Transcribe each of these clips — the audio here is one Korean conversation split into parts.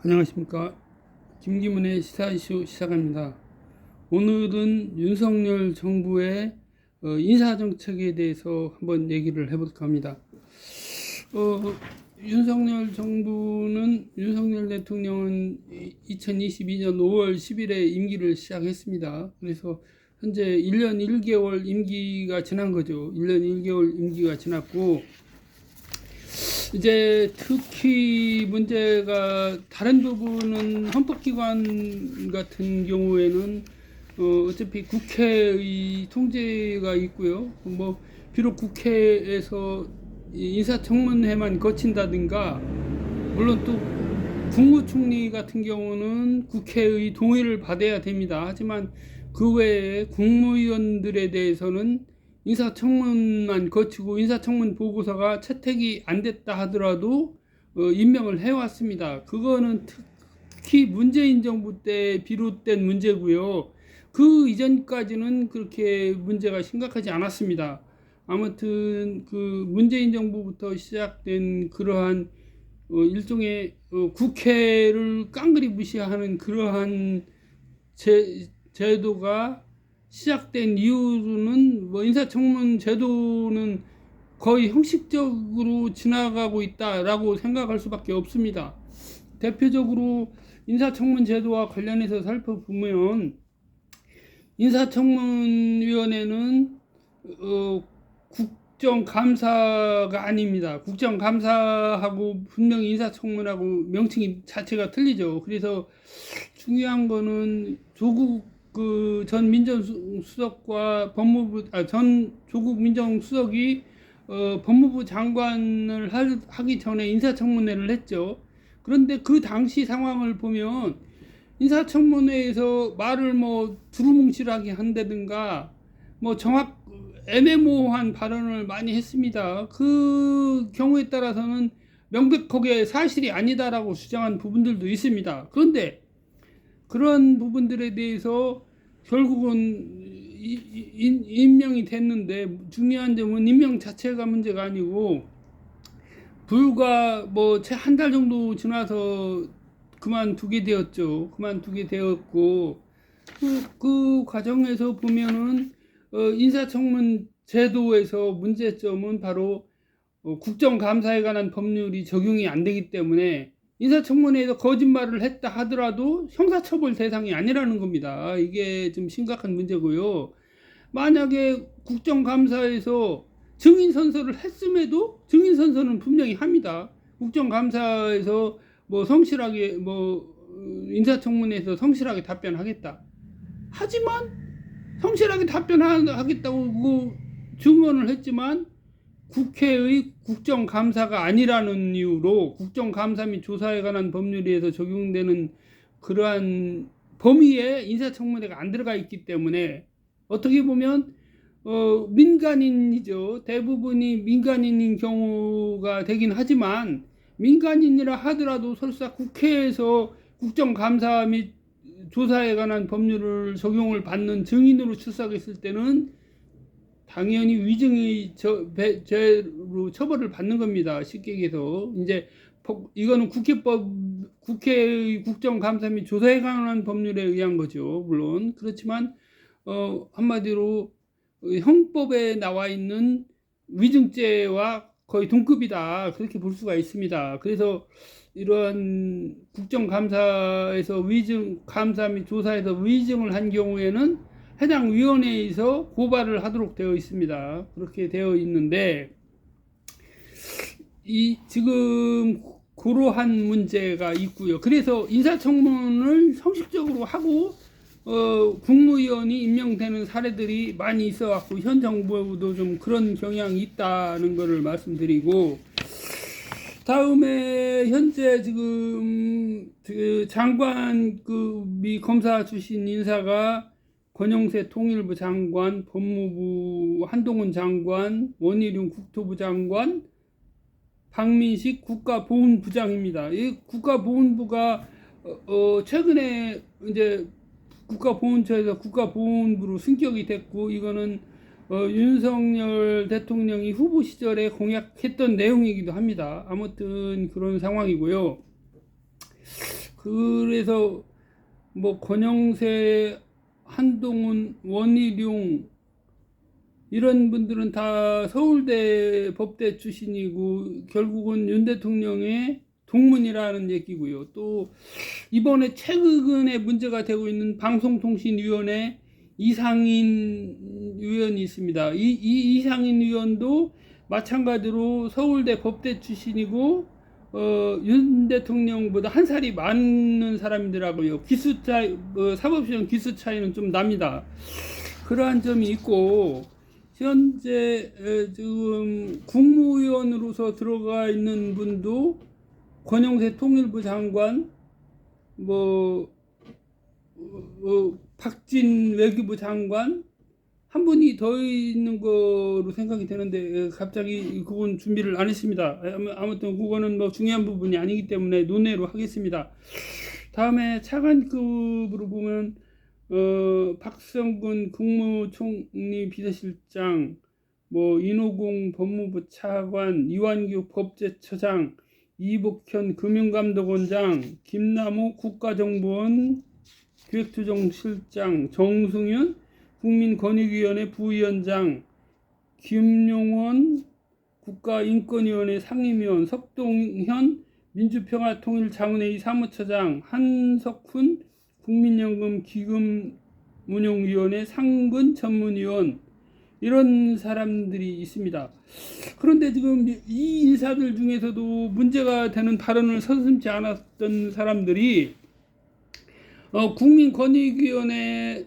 안녕하십니까. 김기문의 시사이슈 시작합니다. 오늘은 윤석열 정부의 인사정책에 대해서 한번 얘기를 해볼까 합니다. 윤석열 대통령은 2022년 5월 10일에 임기를 시작했습니다. 그래서 현재 1년 1개월 임기가 지난 거죠. 1년 1개월 임기가 지났고, 이제 특히 문제가 다른 부분은 헌법기관 같은 경우에는 어차피 국회의 통제가 있고요. 뭐 비록 국회에서 인사청문회만 거친다든가, 물론 또 국무총리 같은 경우는 국회의 동의를 받아야 됩니다. 하지만 그 외에 국무위원들에 대해서는 인사청문만 거치고 인사청문 보고서가 채택이 안 됐다 하더라도 임명을 해왔습니다. 그거는 특히 문재인 정부 때 비롯된 문제고요. 그 이전까지는 그렇게 문제가 심각하지 않았습니다. 아무튼 그 문재인 정부부터 시작된 그러한 일종의 국회를 깡그리 무시하는 그러한 제도가 시작된 이유는 뭐 인사청문 제도는 거의 형식적으로 지나가고 있다라고 생각할 수밖에 없습니다. 대표적으로 인사청문 제도와 관련해서 살펴보면, 인사청문위원회는 국정감사가 아닙니다. 국정감사하고 분명히 인사청문하고 명칭이 자체가 틀리죠. 그래서 중요한 거는 조국 전 민정수석과 전 조국 민정수석이 법무부 장관을 하기 전에 인사청문회를 했죠. 그런데 그 당시 상황을 보면 인사청문회에서 말을 뭐 두루뭉실하게 한다든가 뭐 애매모호한 발언을 많이 했습니다. 그 경우에 따라서는 명백하게 사실이 아니다라고 주장한 부분들도 있습니다. 그런데 그런 부분들에 대해서 결국은 임명이 됐는데, 중요한 점은 임명 자체가 문제가 아니고 불과 뭐 채 한 달 정도 지나서 그만두게 되었고, 그 과정에서 보면은 인사청문 제도에서 문제점은 바로 국정감사에 관한 법률이 적용이 안 되기 때문에 인사청문회에서 거짓말을 했다 하더라도 형사처벌 대상이 아니라는 겁니다. 이게 좀 심각한 문제고요. 만약에 국정감사에서 증인선서를 했음에도 증인선서는 분명히 합니다. 국정감사에서 뭐 성실하게 인사청문회에서 성실하게 답변하겠다. 하지만 성실하게 답변하겠다고 증언을 했지만 국회의 국정감사가 아니라는 이유로 국정감사 및 조사에 관한 법률에서 적용되는 그러한 범위에 인사청문회가 안 들어가 있기 때문에 어떻게 보면 민간인이죠. 대부분이 민간인인 경우가 되긴 하지만, 민간인이라 하더라도 설사 국회에서 국정감사 및 조사에 관한 법률을 적용을 받는 증인으로 출석했을 때는 당연히 위증의 죄로 처벌을 받는 겁니다. 쉽게 얘기해서 이제 이거는 국회의 국정감사 및 조사에 관한 법률에 의한 거죠. 물론 그렇지만 한마디로 형법에 나와 있는 위증죄와 거의 동급이다, 그렇게 볼 수가 있습니다. 그래서 이러한 국정감사에서 감사 및 조사에서 위증을 한 경우에는 해당 위원회에서 고발을 하도록 되어 있습니다. 그렇게 되어 있는데, 지금 그러한 문제가 있고요. 그래서 인사청문을 형식적으로 하고 국무위원이 임명되는 사례들이 많이 있어갖고 현 정부도 좀 그런 경향이 있다는 것을 말씀드리고, 다음에 현재 지금 그 장관급이 검사 출신 인사가 권영세 통일부 장관, 법무부 한동훈 장관, 원희룡 국토부 장관, 박민식 국가보훈부장입니다. 이 국가보훈부가 최근에 이제 국가보훈처에서 국가보훈부로 승격이 됐고, 이거는 윤석열 대통령이 후보 시절에 공약했던 내용이기도 합니다. 아무튼 그런 상황이고요. 그래서 뭐 권영세, 한동훈, 원희룡 이런 분들은 다 서울대 법대 출신이고 결국은 윤 대통령의 동문이라는 얘기고요. 또 이번에 최근에 문제가 되고 있는 방송통신위원회 이상인 위원이 있습니다. 이 이상인 위원도 마찬가지로 서울대 법대 출신이고 윤 대통령보다 한 살이 많은 사람이더라고요. 기수 차이, 사법시험 기수 차이는 좀 납니다. 그러한 점이 있고 현재 지금 국무위원으로서 들어가 있는 분도 권영세 통일부 장관, 박진 외교부 장관 한 분이 더 있는 거로 생각이 되는데 갑자기 그건 준비를 안 했습니다. 아무튼 그거는 뭐 중요한 부분이 아니기 때문에 논외로 하겠습니다. 다음에 차관급으로 보면 박성근 국무총리 비서실장, 인호공 법무부 차관, 이완규 법제처장, 이복현 금융감독원장, 김남호 국가정보원 기획조정실장, 정승윤 국민권익위원회 부위원장, 김용원 국가인권위원회 상임위원, 석동현 민주평화통일자문회의 사무처장, 한석훈 국민연금 기금운용위원회 상근 전문위원 이런 사람들이 있습니다. 그런데 지금 이 인사들 중에서도 문제가 되는 발언을 서슴지 않았던 사람들이 국민권익위원회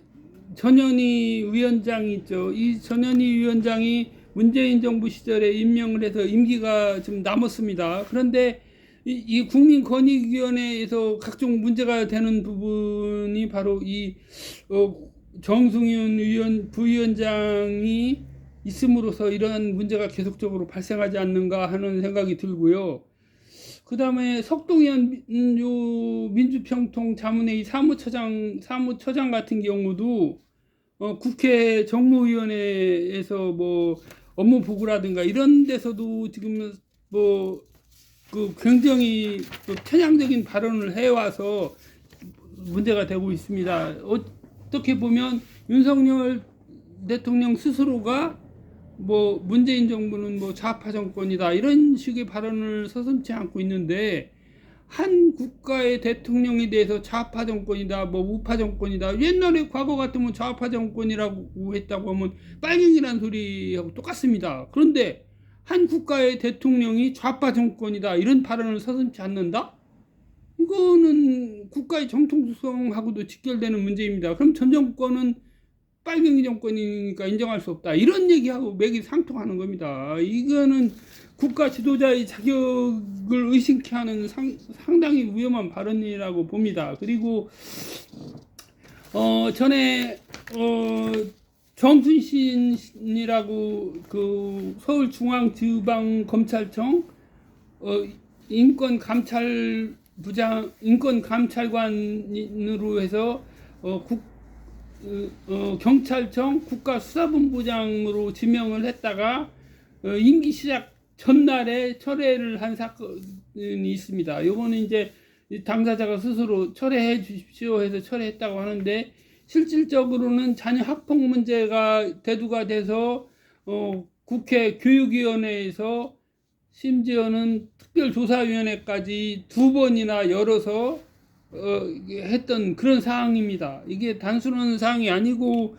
전현희 위원장이 있죠. 이 전현희 위원장이 문재인 정부 시절에 임명을 해서 임기가 좀 남았습니다. 그런데 이 국민권익위원회에서 각종 문제가 되는 부분이 바로 이 정승윤 부위원장이 있음으로써 이러한 문제가 계속적으로 발생하지 않는가 하는 생각이 들고요. 그 다음에 석동현 민주평통자문회의 사무처장 같은 경우도 국회 정무위원회에서 업무 보고라든가 이런 데서도 지금 굉장히 편향적인 발언을 해와서 문제가 되고 있습니다. 어떻게 보면 윤석열 대통령 스스로가 문재인 정부는 좌파 정권이다 이런 식의 발언을 서슴지 않고 있는데, 한 국가의 대통령에 대해서 좌파 정권이다 우파 정권이다, 옛날에 과거 같으면 좌파 정권이라고 했다고 하면 빨갱이란 소리하고 똑같습니다. 그런데 한 국가의 대통령이 좌파 정권이다 이런 발언을 서슴지 않는다? 이거는 국가의 정통성하고도 직결되는 문제입니다. 그럼 전 정권은 빨갱이 정권이니까 인정할 수 없다 이런 얘기하고 맥이 상통하는 겁니다. 이거는 국가 지도자의 자격을 의심케 하는 상당히 위험한 발언이라고 봅니다. 그리고 전에 정순신이라고 그 서울중앙지방검찰청 인권감찰관으로 해서 경찰청 국가수사본부장으로 지명을 했다가 임기 시작 전날에 철회를 한 사건이 있습니다. 요거는 이제 당사자가 스스로 철회해 주십시오 해서 철회했다고 하는데, 실질적으로는 자녀 학폭 문제가 대두가 돼서 국회 교육위원회에서 심지어는 특별조사위원회까지 2번이나 열어서 했던 그런 사항입니다. 이게 단순한 사항이 아니고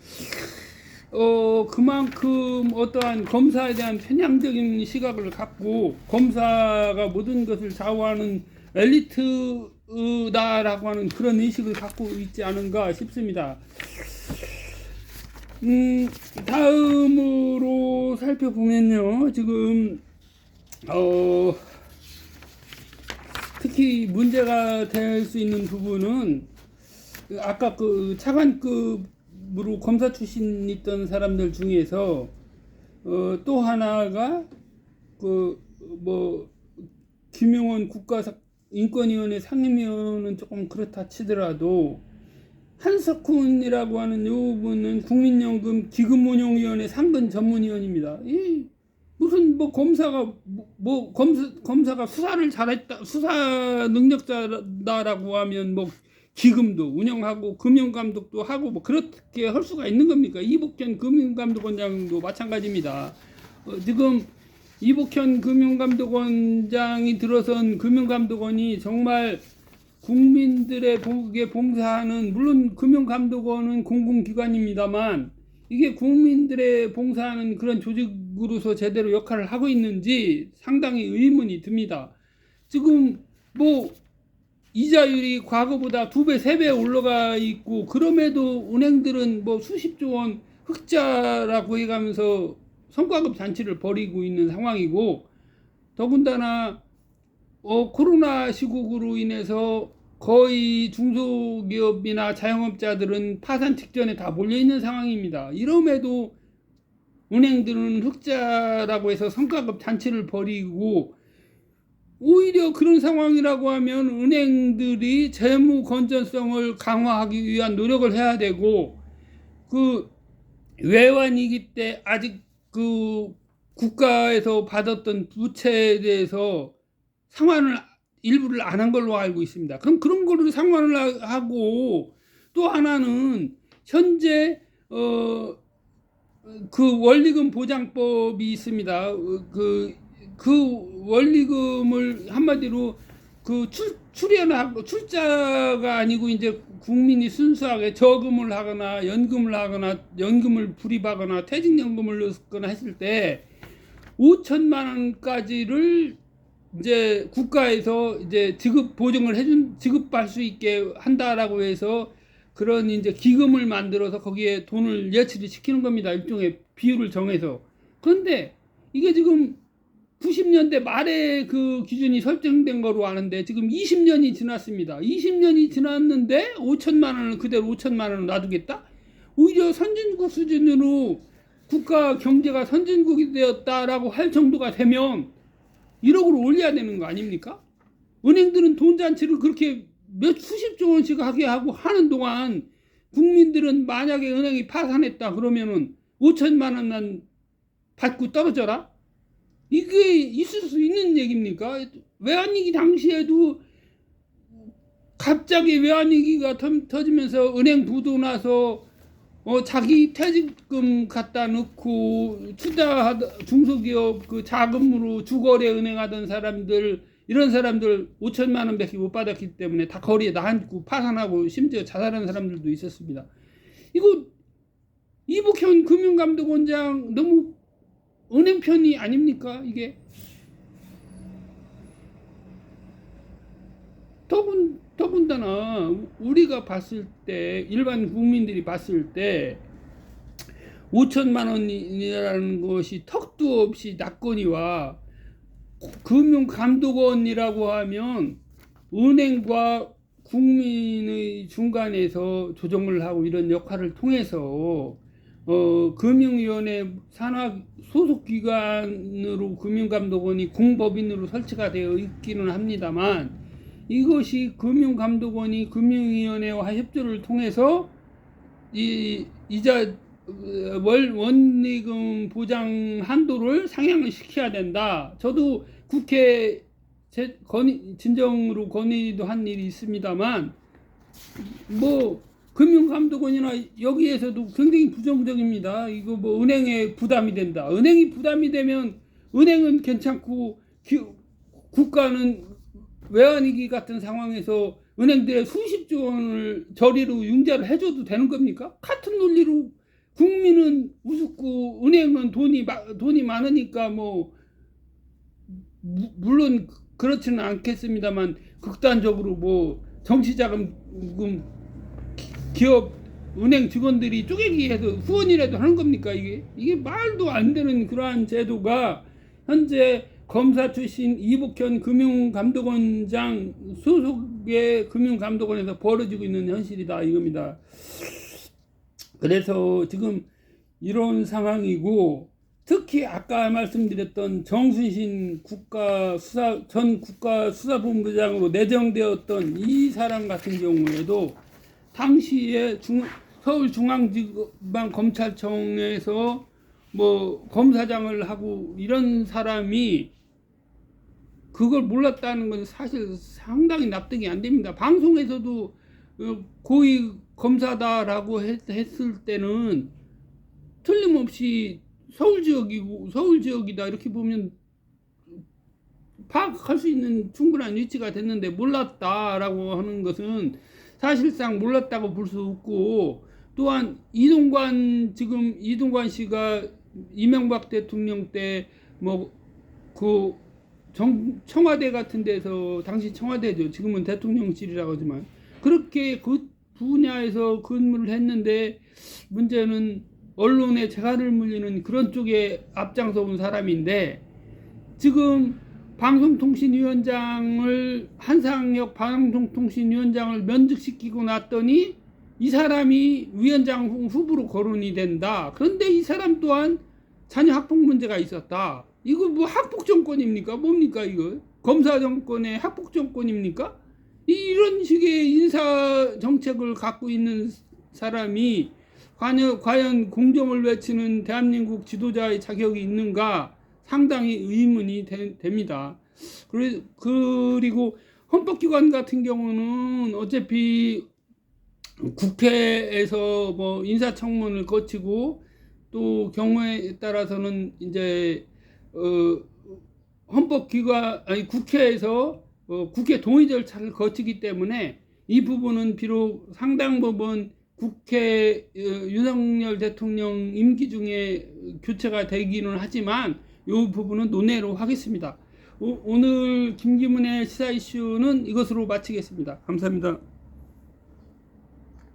그만큼 어떠한 검사에 대한 편향적인 시각을 갖고 검사가 모든 것을 좌우하는 엘리트다라고 하는 그런 의식을 갖고 있지 않은가 싶습니다. 다음으로 살펴보면요, 지금 특히 문제가 될 수 있는 부분은 아까 그 차관급으로 검사 출신 있던 사람들 중에서 또 하나가 김용원 국가인권위원회 상임위원은 조금 그렇다 치더라도, 한석훈이라고 하는 요 분은 국민연금 기금운용위원회 상근 전문위원입니다. 무슨 뭐 검사가 검사가 수사를 잘했다, 수사 능력자다라고 하면 뭐 기금도 운영하고 금융감독도 하고 뭐 그렇게 할 수가 있는 겁니까? 이복현 금융감독원장도 마찬가지입니다. 지금 이복현 금융감독원장이 들어선 금융감독원이 정말 국민들에게 봉사하는, 물론 금융감독원은 공공기관입니다만 이게 국민들의 봉사하는 그런 조직으로서 제대로 역할을 하고 있는지 상당히 의문이 듭니다. 지금 뭐 이자율이 과거보다 2배, 3배 올라가 있고, 그럼에도 은행들은 뭐 수십조 원 흑자라고 해가면서 성과급 잔치를 벌이고 있는 상황이고, 더군다나 코로나 시국으로 인해서 거의 중소기업이나 자영업자들은 파산 직전에 다 몰려있는 상황입니다. 이럼에도 은행들은 흑자라고 해서 성과급 잔치를 벌이고, 오히려 그런 상황이라고 하면 은행들이 재무 건전성을 강화하기 위한 노력을 해야 되고, 그 외환위기 때 아직 그 국가에서 받았던 부채에 대해서 상환을 일부를 안 한 걸로 알고 있습니다. 그럼 그런 거를 상환을 하고, 또 하나는 현재 그 원리금 보장법이 있습니다. 그 원리금을 한마디로 그 출연하고, 출자가 아니고 이제 국민이 순수하게 저금을 하거나 연금을 하거나 연금을 불입하거나 퇴직연금을 넣거나 했을 때 5천만 원까지를 이제 국가에서 이제 지급할 수 있게 한다라고 해서 그런 이제 기금을 만들어서 거기에 돈을 예치를 시키는 겁니다. 일종의 비율을 정해서. 그런데 이게 지금 90년대 말에 그 기준이 설정된 거로 아는데 지금 20년이 지났습니다. 20년이 지났는데 5천만 원을 그대로 5천만 원을 놔두겠다? 오히려 선진국 수준으로 국가 경제가 선진국이 되었다라고 할 정도가 되면 1억으로 올려야 되는 거 아닙니까? 은행들은 돈 잔치를 그렇게 수십조 원씩 하게 하고 하는 동안 국민들은 만약에 은행이 파산했다 그러면은 5천만 원만 받고 떨어져라? 이게 있을 수 있는 얘기입니까? 외환위기 당시에도 갑자기 외환위기가 터지면서 은행 부도 나서 자기 퇴직금 갖다 넣고 중소기업 그 자금으로 주거래 은행하던 사람들, 이런 사람들 5천만 원밖에 못 받았기 때문에 다 거리에 나앉고 파산하고 심지어 자살한 사람들도 있었습니다. 이거 이복현 금융감독원장 너무 은행 편이 아닙니까? 이게 더군다나 우리가 봤을 때, 일반 국민들이 봤을 때 5천만 원이라는 것이 턱도 없이 낙건이와, 금융감독원이라고 하면 은행과 국민의 중간에서 조정을 하고 이런 역할을 통해서 금융위원회 산하 소속기관으로 금융감독원이 공법인으로 설치가 되어 있기는 합니다만, 이것이 금융감독원이 금융위원회와 협조를 통해서 이자 원리금 보장 한도를 상향을 시켜야 된다. 저도 국회 진정으로 건의도 한 일이 있습니다만, 뭐 금융감독원이나 여기에서도 굉장히 부정적입니다. 이거 뭐 은행에 부담이 된다. 은행이 부담이 되면 은행은 괜찮고 국가는 외환위기 같은 상황에서 은행들의 수십조 원을 저리로 융자를 해줘도 되는 겁니까? 같은 논리로 국민은 우습고 은행은 돈이 많으니까 뭐 물론 그렇지는 않겠습니다만, 극단적으로 뭐 정치자금 기업 은행 직원들이 쪼개기해서 후원이라도 하는 겁니까? 이게 말도 안 되는 그러한 제도가 현재 검사 출신 이복현 금융감독원장 소속의 금융감독원에서 벌어지고 있는 현실이다 이겁니다. 그래서 지금 이런 상황이고, 특히 아까 말씀드렸던 정순신 전 국가수사본부장으로 내정되었던 이 사람 같은 경우에도 당시에 서울중앙지방검찰청에서 뭐 검사장을 하고 이런 사람이 그걸 몰랐다는 건 사실 상당히 납득이 안 됩니다. 방송에서도 고위 검사다라고 했을 때는 틀림없이 서울 지역이다 이렇게 보면 파악할 수 있는 충분한 위치가 됐는데 몰랐다라고 하는 것은 사실상 몰랐다고 볼 수 없고, 또한 지금 이동관 씨가 이명박 대통령 때 뭐 그 청와대 같은 데서, 당시 청와대죠, 지금은 대통령실이라고 하지만, 그렇게 그 분야에서 근무를 했는데 문제는 언론에 재갈을 물리는 그런 쪽에 앞장서 온 사람인데, 지금 한상혁 방송통신위원장을 면직시키고 났더니 이 사람이 위원장 후보로 거론이 된다. 그런데 이 사람 또한 자녀 학폭 문제가 있었다. 이거 뭐 학폭 정권입니까? 뭡니까 이거? 검사 정권의 학폭 정권입니까? 이런 식의 인사 정책을 갖고 있는 사람이 과연 공정을 외치는 대한민국 지도자의 자격이 있는가 상당히 의문이 됩니다. 그리고 헌법기관 같은 경우는 어차피 국회에서 뭐 인사청문을 거치고, 또 경우에 따라서는 이제 국회에서 국회 동의 절차를 거치기 때문에 이 부분은 비록 상당 부분 국회 윤석열 대통령 임기 중에 교체가 되기는 하지만 이 부분은 논외로 하겠습니다. 오늘 김기문의 시사 이슈는 이것으로 마치겠습니다. 감사합니다.